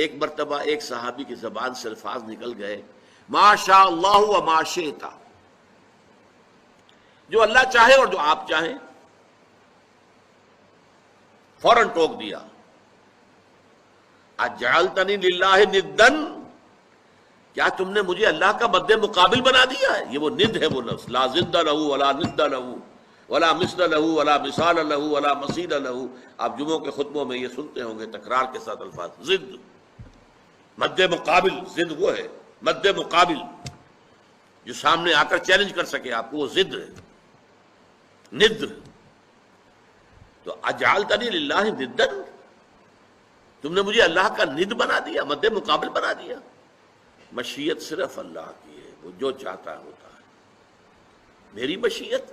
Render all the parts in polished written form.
ایک مرتبہ ایک صحابی کی زبان سے الفاظ نکل گئے ما شاء اللہ و ما شئت، جو اللہ چاہے اور جو آپ چاہیں، فوراً ٹوک دیا اجعلتنی للہ ندن، کیا تم نے مجھے اللہ کا مد مقابل بنا دیا ہے؟ یہ وہ ند ہے، وہ لفظ لا ضد لہ ولا ند لہ ولا مثل لہ ولا مثال لہ ولا مثیل لہ. آپ جمعوں کے خطبوں میں یہ سنتے ہوں گے تکرار کے ساتھ الفاظ ضد، مد مقابل. ضد وہ ہے مد مقابل جو سامنے آ کر چیلنج کر سکے آپ کو، وہ ضد ہے، ند. تو اجعلتنی للہ ندن، تم نے مجھے اللہ کا ند بنا دیا، مد مقابل بنا دیا. مشیت صرف اللہ کی ہے، وہ جو چاہتا ہے ہوتا ہے. میری مشیت،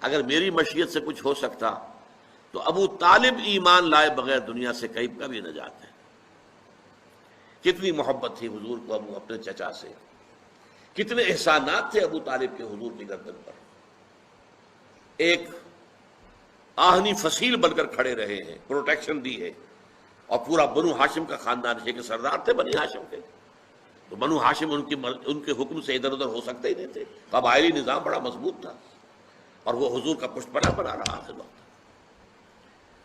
اگر میری مشیت سے کچھ ہو سکتا تو ابو طالب ایمان لائے بغیر دنیا سے کبھی نہ جاتے. کتنی محبت تھی حضور کو ابو اپنے چچا سے، کتنے احسانات تھے ابو طالب کے حضور کی گردن پر. ایک آہنی فصیل بن کر کھڑے رہے ہیں، پروٹیکشن دی ہے. اور پورا بنو ہاشم کا خاندان ہے کہ سردار تھے بنی ہاشم کے، تو بنو ہاشم ان کے حکم سے ادھر ادھر ہو سکتے ہی نہیں تھے. قبائلی نظام بڑا مضبوط تھا، اور وہ حضور کا پشت پناہ بنا رہا آخر وقت.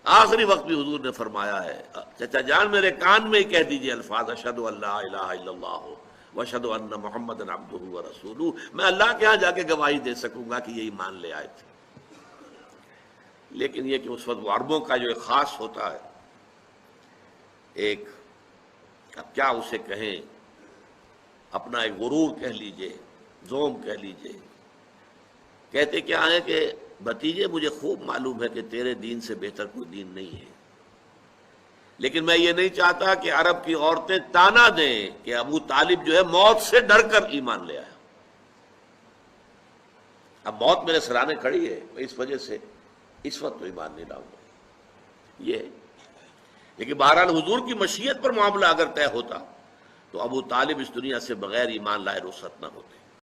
آخری وقت بھی حضور نے فرمایا ہے چچا جان میرے کان میں ہی کہہ دیجئے الفاظ اشہد ان لا الہ الا اللہ واشہد ان محمدا عبدہ ورسولہ، میں اللہ کے ہاں جا کے گواہی دے سکوں گا کہ یہ ایمان لے آئے تھے. لیکن یہ کہ اس وقت وہ عربوں کا جو ایک خاص ہوتا ہے، ایک اب کیا اسے کہیں، اپنا ایک غرور کہہ لیجئے، زوم کہہ لیجئے. کہتے کیا ہے کہ بھتیجے مجھے خوب معلوم ہے کہ تیرے دین سے بہتر کوئی دین نہیں ہے، لیکن میں یہ نہیں چاہتا کہ عرب کی عورتیں تانا دیں کہ ابو طالب جو ہے موت سے ڈر کر ایمان لے آیا. اب موت میرے سرانے کھڑی ہے، اس وجہ سے اس وقت تو ایمان نہیں لاؤں گا. یہ لیکن بہرحال حضور کی مشیت پر معاملہ اگر طے ہوتا تو ابو طالب اس دنیا سے بغیر ایمان لائے رخصت نہ ہوتے.